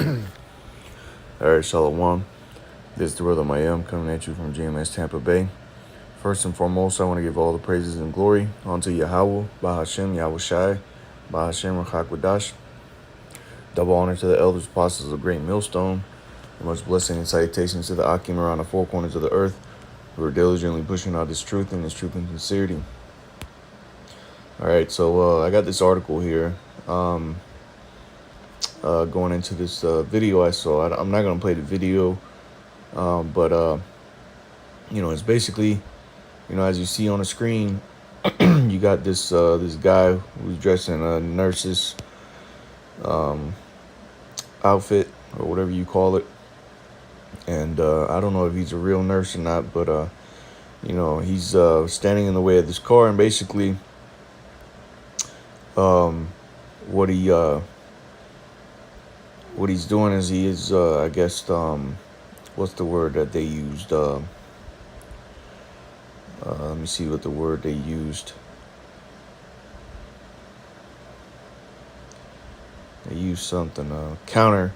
All right, Shalom. This is the brother Mayim coming at you from GMS Tampa Bay. First and foremost, I want to give all the praises and glory unto Yahweh, Bahashem, Yahweh Shai, Bahashem, Rachakwadash. Double honor to the elders, apostles of Great Millstone. And much blessing and salutations to the Akim around the four corners of the earth who are diligently pushing out this truth and sincerity. All right, so I got this article here. Going into this video I saw. I'm not going to play the video, but it's basically, as you see on the screen, you got this this guy who's dressed in a nurse's outfit or whatever you call it, and I don't know if he's a real nurse or not, but he's standing in the way of this car, and basically, what he's doing is he is, I guess, what's the word that they used? Let me see what the word they used. They used something, counter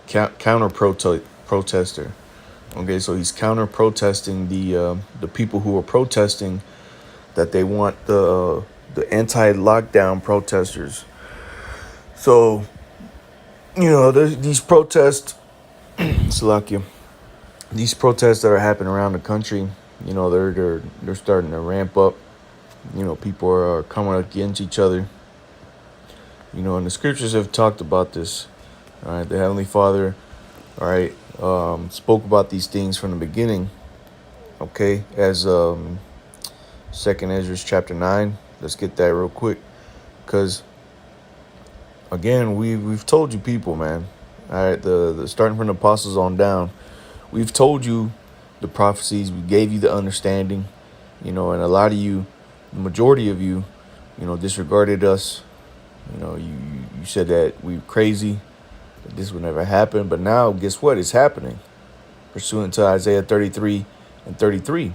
protester. Okay, so he's counter protesting the people who are protesting that they want the anti-lockdown protesters. So, there's these protests, Salakia, these protests that are happening around the country, they're starting to ramp up. People are coming against each other. And the scriptures have talked about this. All right, the Heavenly Father, all right, spoke about these things from the beginning. Okay, as Second Ezra chapter 9. Let's get that real quick, because again, we've told you people, man. All right, the starting from the apostles on down, we've told you the prophecies. We gave you the understanding, and a lot of you, the majority of you, disregarded us. You said that we were crazy, that this would never happen. But now, guess what? It's happening, pursuant to Isaiah 33 and 33.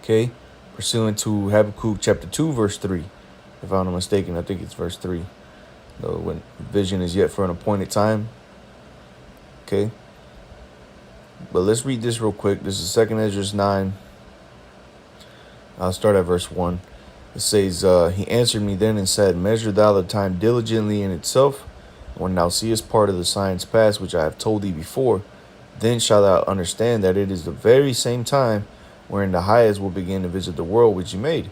Okay, pursuant to Habakkuk chapter 2, verse 3. If I'm not mistaken, I think it's verse 3. When vision is yet for an appointed time. Okay. But let's read this real quick. This is 2 Ezra 9. I'll start at verse 1. It says, he answered me then and said, measure thou the time diligently in itself. When thou seest part of the signs pass, which I have told thee before, then shalt thou understand that it is the very same time wherein the highest will begin to visit the world which he made.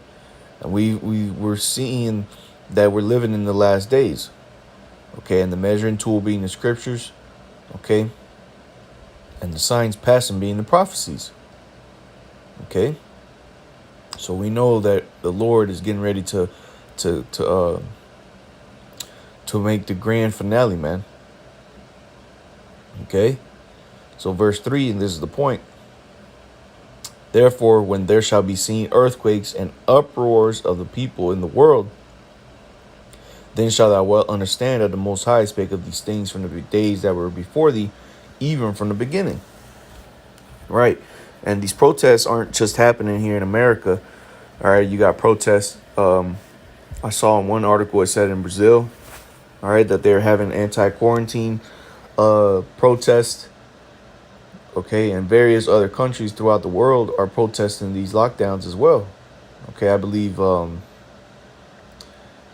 And we're seeing that we're living in the last days. Okay, and the measuring tool being the scriptures, okay, and the signs passing being the prophecies. Okay, so we know that the Lord is getting ready to make the grand finale, man. Okay, so verse 3, and this is the point. Therefore, when there shall be seen earthquakes and uproars of the people in the world, then shalt thou well understand that the Most High spake of these things from the days that were before thee, even from the beginning. Right. And these protests aren't just happening here in America. All right. You got protests. I saw in one article, it said in Brazil, all right, that they're having anti-quarantine protests. Okay. And various other countries throughout the world are protesting these lockdowns as well. Okay. I believe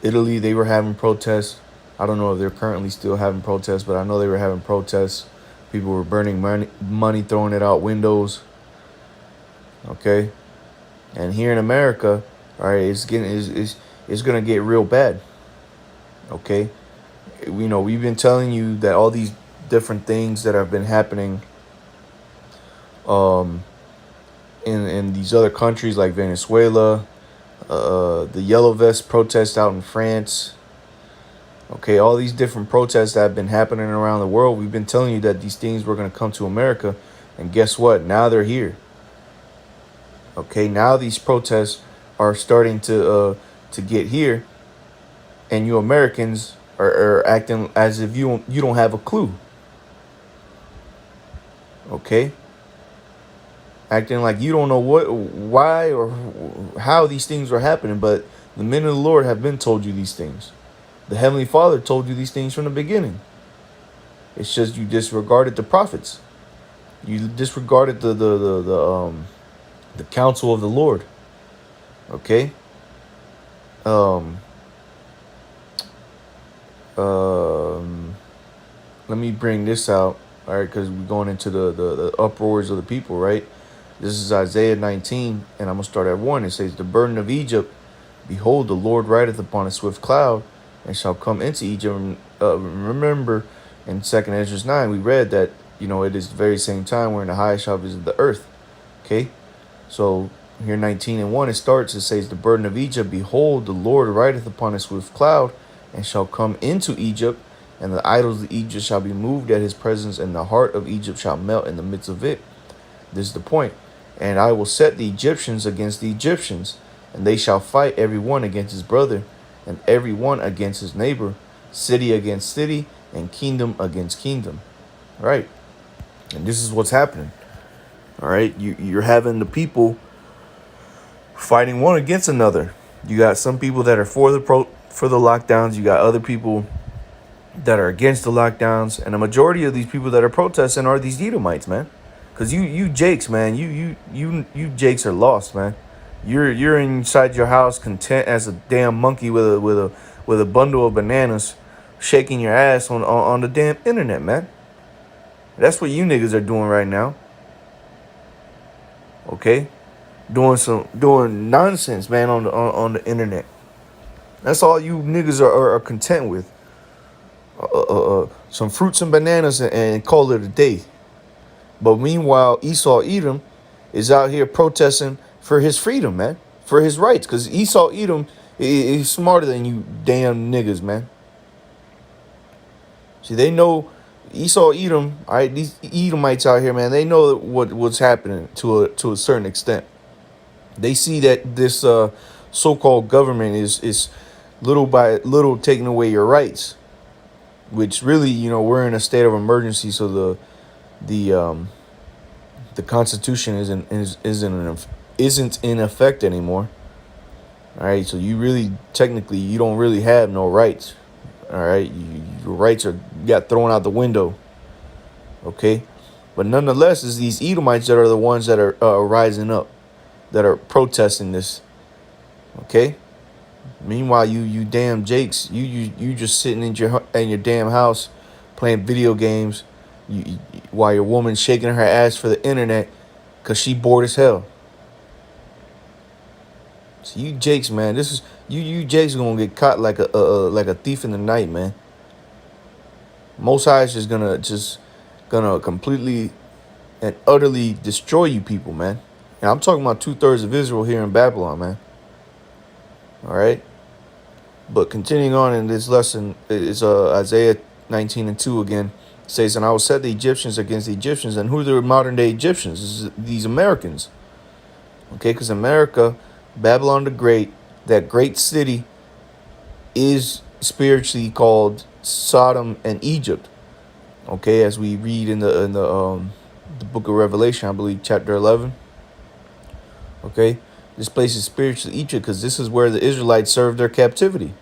Italy, they were having protests. I don't know if they're currently still having protests, but I know they were having protests. People were burning money, throwing it out windows. Okay, and here in America, all right, it's gonna get real bad. Okay, we've been telling you that all these different things that have been happening, in these other countries like Venezuela. The Yellow Vest protest out in France. Okay, all these different protests that have been happening around the world. We've been telling you that these things were going to come to America. And guess what? Now they're here. Okay, now these protests are starting to get here. And you Americans are acting as if you don't have a clue. Okay? Acting like you don't know why or how these things are happening, but the men of the Lord have been told you these things. The Heavenly Father told you these things from the beginning. It's just you disregarded the prophets. You disregarded the counsel of the Lord. Okay. Um. Um. Let me bring this out. All right, because we're going into the uproars of the people, right? This is Isaiah 19, and I'm gonna start at 1. It says, "The burden of Egypt, behold, the Lord rideth upon a swift cloud, and shall come into Egypt." Remember, in 2nd Ezra 9, we read that it is the very same time where in the highest shall visit the earth. Okay, so here 19 and 1 it starts. It says, "The burden of Egypt, behold, the Lord rideth upon a swift cloud, and shall come into Egypt, and the idols of Egypt shall be moved at his presence, and the heart of Egypt shall melt in the midst of it." This is the point. "And I will set the Egyptians against the Egyptians, and they shall fight every one against his brother, and every one against his neighbor, city against city, and kingdom against kingdom." Right? And this is what's happening. All right? You're having the people fighting one against another. You got some people that are for the lockdowns. You got other people that are against the lockdowns, and the majority of these people that are protesting are these Edomites, man. Cause you Jakes, man, you Jakes are lost, man. You're inside your house content as a damn monkey with a bundle of bananas, shaking your ass on the damn internet, man. That's what you niggas are doing right now. Okay, doing nonsense, man, on the internet. That's all you niggas are content with. Some fruits and bananas and call it a day. But meanwhile, Esau Edom is out here protesting for his freedom, man, for his rights. Because Esau Edom is smarter than you damn niggas, man. See, they know Esau Edom, all right, these Edomites out here, man, they know what's happening to a certain extent. They see that this so-called government is little by little taking away your rights, which really, we're in a state of emergency, so the Constitution isn't in effect anymore. All right, so you really technically you don't really have no rights. All right, your rights got thrown out the window. Okay, but nonetheless, it's these Edomites that are the ones that are rising up, that are protesting this. Okay. Meanwhile, you damn Jakes, you just sitting in your damn house playing video games. While your woman's shaking her ass for the internet because she bored as hell. So you Jakes, man, this is you Jakes gonna get caught like a thief in the night, man. Most High is just gonna completely and utterly destroy you people, man. And I'm talking about 2/3 of Israel here in Babylon, man. All right. But continuing on in this lesson is Isaiah 19 and 2 again. It says, "And I will set the Egyptians against the Egyptians." And who are the modern day Egyptians? This is these Americans. Okay, because America, Babylon the Great, that great city is spiritually called Sodom and Egypt. Okay, as we read in the book of Revelation, I believe chapter 11. Okay, this place is spiritually Egypt because this is where the Israelites served their captivity.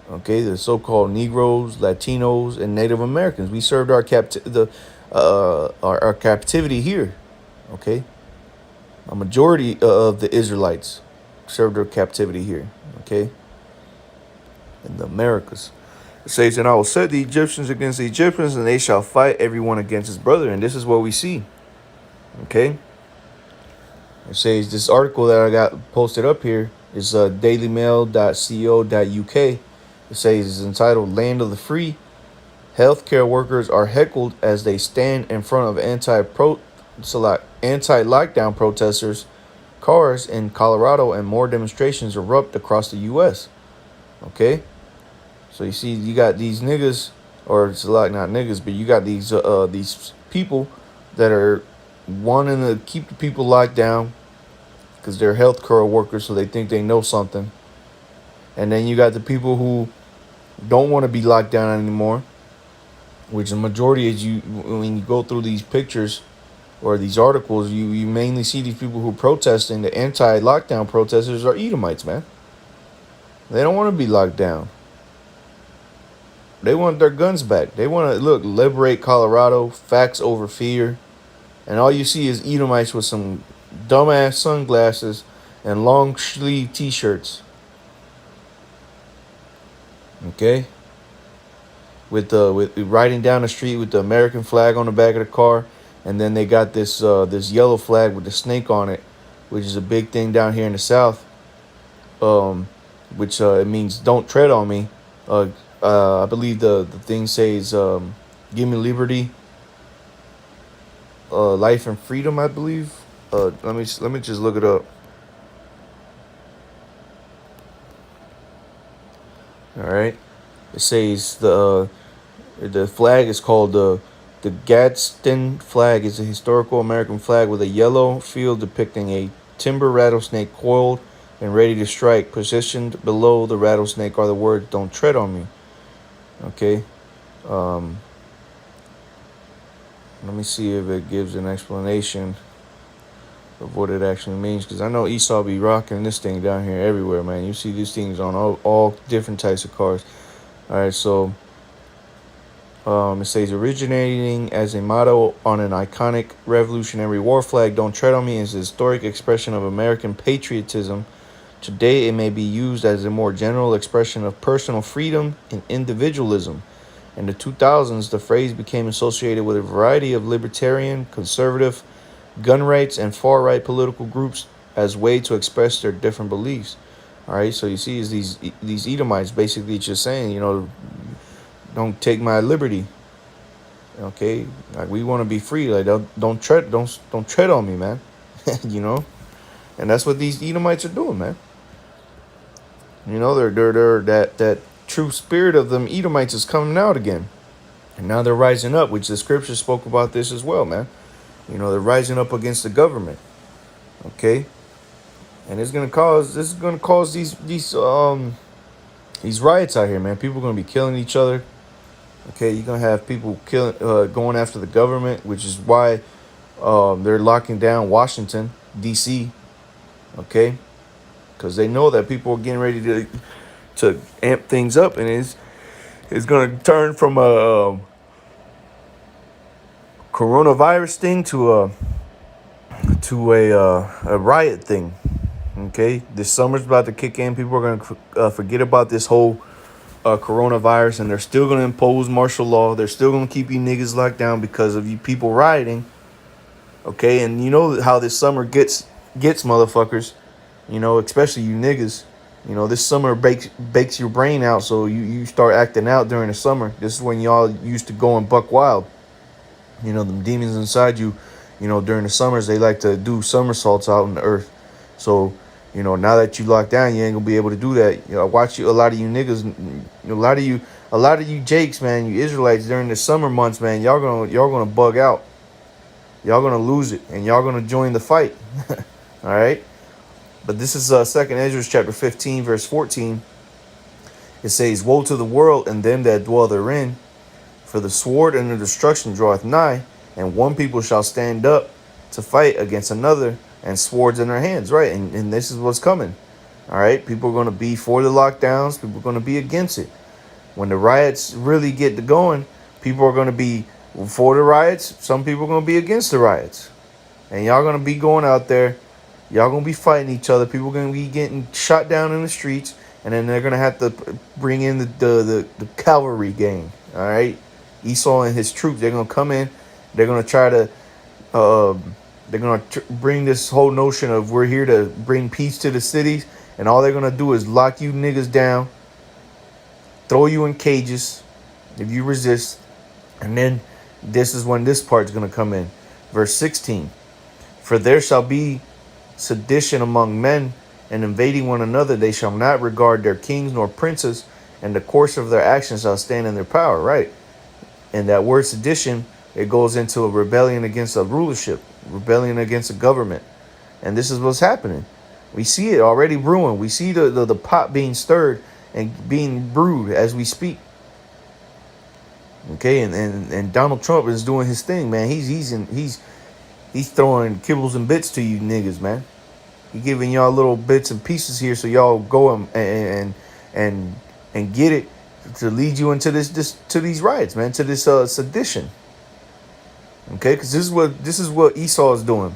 Okay, the so-called Negroes, Latinos, and Native Americans. We served our captivity here. Okay, a majority of the Israelites served their captivity here. Okay, in the Americas. It says, "And I will set the Egyptians against the Egyptians, and they shall fight everyone against his brother." And this is what we see. Okay. It says this article that I got posted up here is dailymail.co.uk. It says it's entitled "Land of the Free. Healthcare workers are heckled as they stand in front of anti-lockdown protesters' cars in Colorado, and more demonstrations erupt across the U.S." Okay, so you see, you got these niggas, or it's a lot not niggas, but you got these people that are wanting to keep the people locked down because they're healthcare workers, so they think they know something. And then you got the people who don't want to be locked down anymore, which the majority is when you go through these pictures or these articles, you mainly see these people who are protesting. The anti-lockdown protesters are Edomites, man. They don't want to be locked down. They want their guns back. They want to look liberate Colorado. Facts over fear. And all you see is Edomites with some dumbass sunglasses and long sleeve T-shirts. Okay, with riding down the street with the American flag on the back of the car, and then they got this yellow flag with the snake on it, which is a big thing down here in the South. Which it means don't tread on me. I believe the thing says give me liberty, life and freedom. I believe. Let me just look it up. All right. It says the flag is called the Gadsden flag. Is a historical American flag with a yellow field depicting a timber rattlesnake coiled and ready to strike. Positioned below the rattlesnake are the words "Don't tread on me." Okay. Let me see if it gives an explanation of what it actually means, because I know Esau be rocking this thing down here everywhere, man. You see these things on all different types of cars. All right, so it says originating as a motto on an iconic Revolutionary War flag, "Don't tread on me," is a historic expression of American patriotism. Today, it may be used as a more general expression of personal freedom and individualism. In the 2000s, the phrase became associated with a variety of libertarian, conservative, gun rights, and far-right political groups as a way to express their different beliefs. All right, so you see, is these Edomites basically just saying, don't take my liberty. Okay, like we want to be free. Like don't tread on me, man. And that's what these Edomites are doing, man. They're that true spirit of them Edomites is coming out again, and now they're rising up, which the scripture spoke about this as well, man. They're rising up against the government. Okay, and this is gonna cause these riots out here, man. People are gonna be killing each other. Okay, you're gonna have people going after the government, which is why they're locking down Washington D.C. Okay, because they know that people are getting ready to amp things up, and it's gonna turn from a coronavirus thing to a riot thing. Okay, this summer's about to kick in. People are gonna forget about this whole coronavirus, and they're still gonna impose martial law. They're still gonna keep you niggas locked down because of you people rioting. Okay, and you know how this summer gets motherfuckers. Especially you niggas. This summer bakes your brain out, so you start acting out during the summer. This is when y'all used to go and buck wild. Them demons inside you, during the summers, they like to do somersaults out in the earth. So, now that you locked down, you ain't gonna be able to do that. Watch you, a lot of you niggas, a lot of you Jakes, man, you Israelites during the summer months, man, y'all gonna bug out. Y'all gonna lose it, and y'all gonna join the fight. All right. But this is 2nd Ezra chapter 15, verse 14. It says, "Woe to the world and them that dwell therein, for the sword and the destruction draweth nigh, and one people shall stand up to fight against another, and swords in their hands." Right, and this is what's coming. All right, people are going to be for the lockdowns. People are going to be against it. When the riots really get to going, people are going to be for the riots. Some people are going to be against the riots. And y'all going to be going out there. Y'all going to be fighting each other. People are going to be getting shot down in the streets. And then they're going to have to bring in the cavalry gang. All right. Esau and his troops, they're going to come in. They're going to try to bring this whole notion of we're here to bring peace to the cities. And all they're going to do is lock you niggas down, throw you in cages if you resist. And then this is when this part's going to come in. Verse 16. "For there shall be sedition among men, and invading one another, they shall not regard their kings nor princes, and the course of their actions shall stand in their power." Right. And that word sedition, it goes into a rebellion against a rulership, rebellion against a government. And this is what's happening. We see it already brewing. We see the pot being stirred and being brewed as we speak. Okay, and Donald Trump is doing his thing, man. He's throwing kibbles and bits to you niggas, man. He giving y'all little bits and pieces here so y'all go and get it, to lead you into this to these riots, man, to this sedition. Okay, because this is what Esau is doing,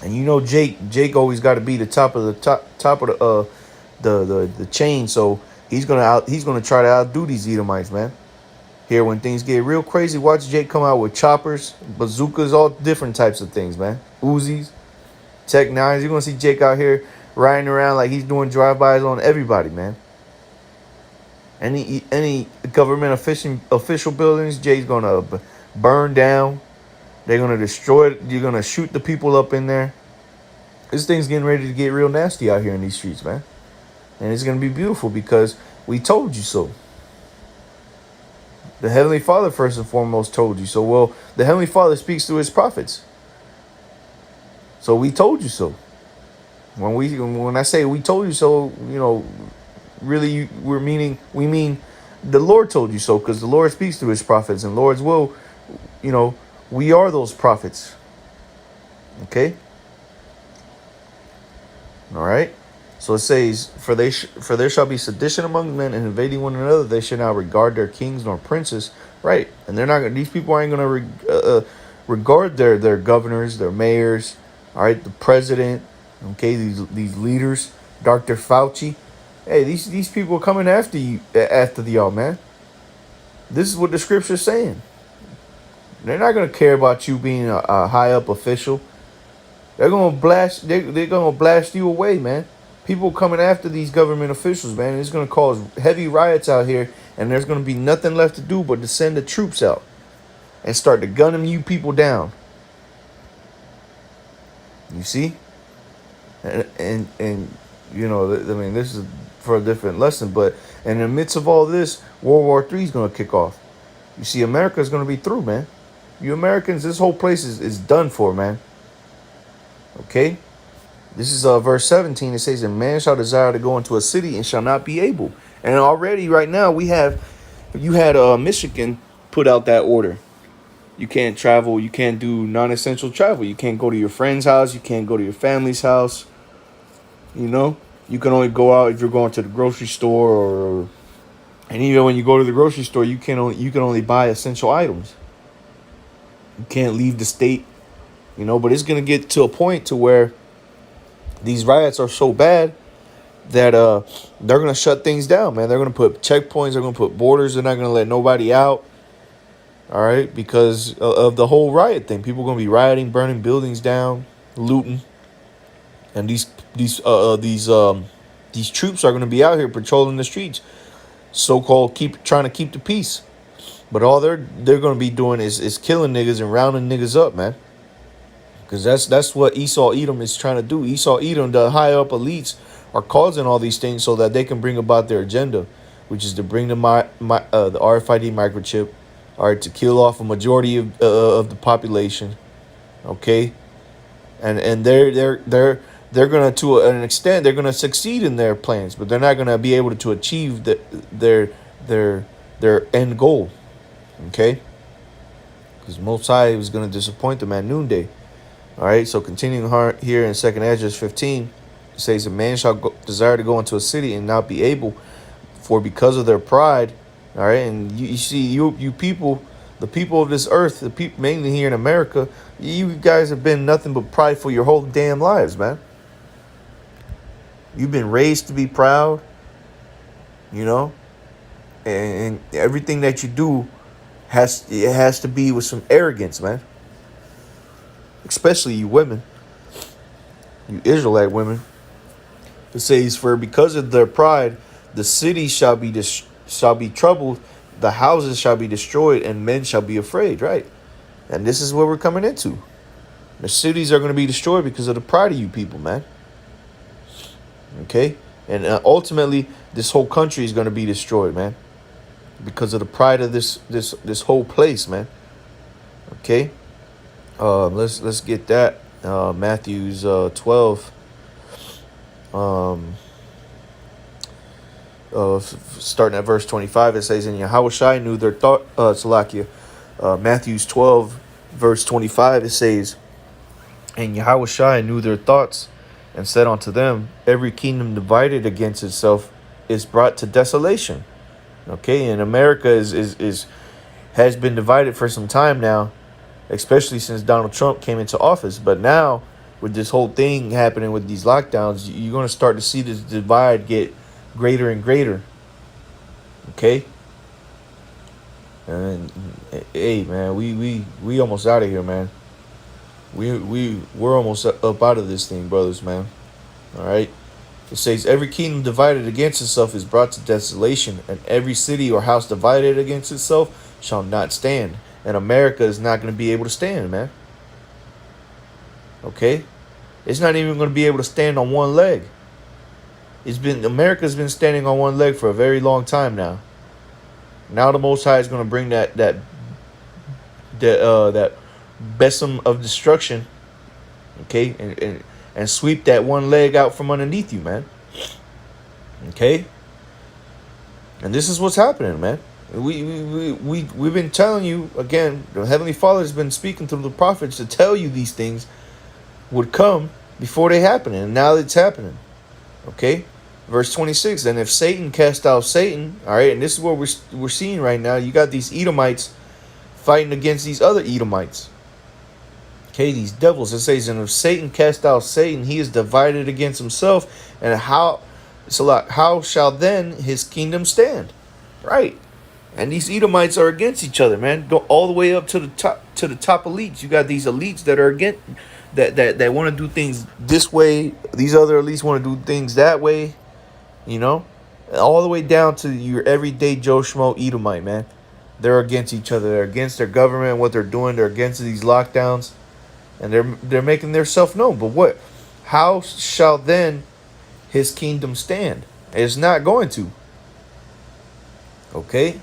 and you know Jake always got to be the top of the top of the chain, so he's gonna try to outdo these Edomites, man. Here, when things get real crazy, watch Jake come out with choppers, bazookas, all different types of things, man. Uzis, Tech 9s. You're going to see Jake out here riding around like he's doing drive-bys on everybody, man. Any government official buildings, Jake's going to burn down. They're going to destroy it. You're going to shoot the people up in there. This thing's getting ready to get real nasty out here in these streets, man. And it's going to be beautiful because we told you so. The Heavenly Father, first and foremost, told you so. Well, the Heavenly Father speaks through his prophets. So we told you so. When I say we told you so, really we mean the Lord told you so, because the Lord speaks through his prophets, and Lord's will, we are those prophets. Okay? All right? So it says, for there shall be sedition among men, and invading one another, they shall not regard their kings nor princes. Right. And they're not. These people aren't going to regard their governors, their mayors, all right, the president, okay, these leaders, Dr. Fauci. Hey, these people are coming after y'all, man. This is what the scripture's saying. They're not going to care about you being a high up official. They're going to blast. They're going to blast you away, man. People coming after these government officials, man. It's going to cause heavy riots out here, and there's going to be nothing left to do but to send the troops out and start to gunning you people down. You see? And this is for a different lesson, but in the midst of all this, World War III is going to kick off. You see, America is going to be through, man. You Americans, this whole place is done for, man. Okay? This is verse 17. It says, "And man shall desire to go into a city and shall not be able." And already right now you had Michigan put out that order. You can't travel. You can't do non-essential travel. You can't go to your friend's house. You can't go to your family's house. You can only go out if you're going to the grocery store, and even when you go to the grocery store, you can only buy essential items. You can't leave the state. But it's gonna get to a point to where these riots are so bad that they're going to shut things down, man. They're going to put checkpoints. They're going to put borders. They're not going to let nobody out. All right. Because of the whole riot thing. People are going to be rioting, burning buildings down, looting. And these troops are going to be out here patrolling the streets. So-called trying to keep the peace. But all they're going to be doing is killing niggas and rounding niggas up, man. Because that's what Esau Edom is trying to do. Esau Edom, the high up elites, are causing all these things so that they can bring about their agenda, which is to bring the RFID microchip, all right, to kill off a majority of the population, okay, and they're gonna, to an extent, they're gonna succeed in their plans, but they're not gonna be able to achieve their end goal, okay, because Most High is gonna disappoint them at noonday. All right, so continuing here in 2nd Esdras 15, it says, "A man shall desire to go into a city and not be able, for because of their pride." All right, and you see, you people, the people of this earth, the people mainly here in America, you guys have been nothing but prideful your whole damn lives, man. You've been raised to be proud, and everything that you do has to be with some arrogance, man. Especially you women, you Israelite women. It says, "For because of their pride, the city shall be troubled, the houses shall be destroyed, and men shall be afraid." Right, and this is what we're coming into. The cities are going to be destroyed because of the pride of you people, man. Okay, and ultimately, this whole country is going to be destroyed, man, because of the pride of this whole place, man. Okay. Let's get that. Matthew's 12. Starting at verse 25, it says, "And Yahushua knew their thought." Salakia. Matthew's 12, verse 25, it says, "And Yahushua knew their thoughts, and said unto them, Every kingdom divided against itself is brought to desolation, Okay, and America is has been divided for some time now, especially since Donald Trump came into office. But now, with this whole thing happening with these lockdowns, you're going to start to see this divide get greater and greater. Okay, and hey, man, we almost out of here, man. We're almost up out of this thing, brothers, man. All right. It says, every kingdom divided against itself is brought to desolation, and every city or house divided against itself shall not stand. And America is not going to be able to stand, man. Okay? It's not even going to be able to stand on one leg. America's been standing on one leg for a very long time now. Now the Most High is going to bring that besom of destruction, okay, and sweep that one leg out from underneath you, man. Okay? And this is what's happening, man. We've been telling you, again, the Heavenly Father has been speaking through the prophets to tell you these things would come before they happen, and now it's happening. Okay? Verse 26, and if Satan cast out Satan, all right, and this is what we're seeing right now. You got these Edomites fighting against these other Edomites. Okay, these devils. It says, and if Satan cast out Satan, he is divided against himself. And how shall then his kingdom stand? Right. And these Edomites are against each other, man. Go all the way up to the top elites. You got these elites that are against that want to do things this way. These other elites want to do things that way. You know? All the way down to your everyday Joe Schmo Edomite, man. They're against each other. They're against their government, what they're doing. They're against these lockdowns. And they're making their self known. But what? How shall then his kingdom stand? It's not going to. Okay?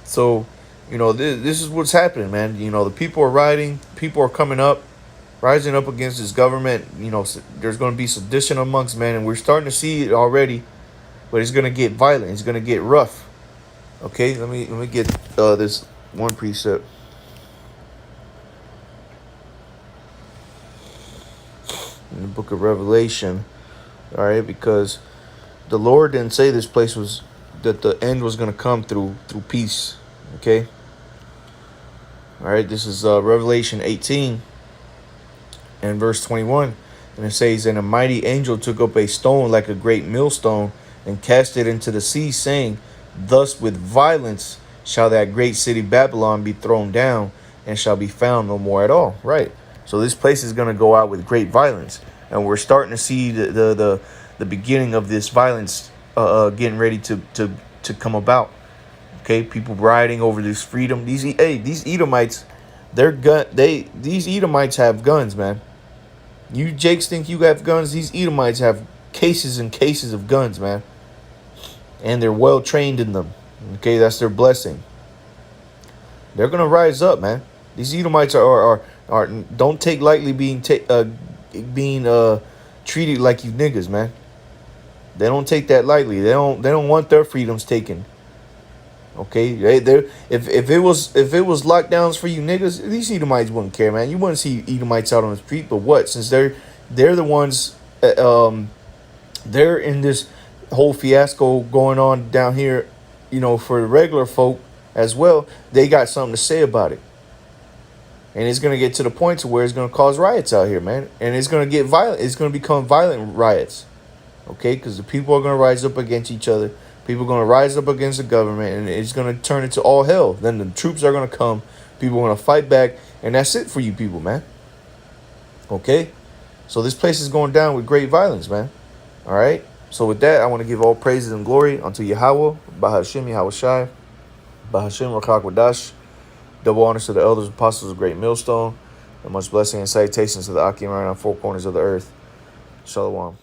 So, this is what's happening, man. The people are rioting. People are rising up against this government. There's going to be sedition amongst men. And we're starting to see it already. But it's going to get violent. It's going to get rough. Okay? Let me get this one precept. In the book of Revelation, all right, because the Lord didn't say this place was that the end was going to come through peace. Okay, all right, this is Revelation 18 and verse 21, and it says, and a mighty angel took up a stone like a great millstone and cast it into the sea, saying, thus with violence shall that great city Babylon be thrown down, and shall be found no more at all. Right. So this place is going to go out with great violence, and we're starting to see the beginning of this violence getting ready to come about. Okay, people rioting over this freedom. These Edomites, these Edomites have guns, man. You Jakes think you have guns. These Edomites have cases and cases of guns, man, and they're well trained in them. Okay, that's their blessing. They're gonna rise up, man. These Edomites are don't take lightly being treated like you niggas, man. They don't take that lightly. They don't want their freedoms taken. Okay, if it was lockdowns for you niggas, these Edomites wouldn't care, man. You wouldn't see Edomites out on the street. But what? Since they're the ones, they're in this whole fiasco going on down here, for the regular folk as well. They got something to say about it. And it's going to get to the point to where it's going to cause riots out here, man. And it's going to get violent. It's going to become violent riots. Okay? Because the people are going to rise up against each other. People are going to rise up against the government. And it's going to turn into all hell. Then the troops are going to come. People are going to fight back. And that's it for you people, man. Okay? So this place is going down with great violence, man. All right? So with that, I want to give all praises and glory unto Yahweh, Bahashim, Yahweh Shai, Bahashim, Rakak Wadash. Double honors to the elders, apostles of Great Millstone, and much blessing and salutations to the Akim around four corners of the earth. Shalom.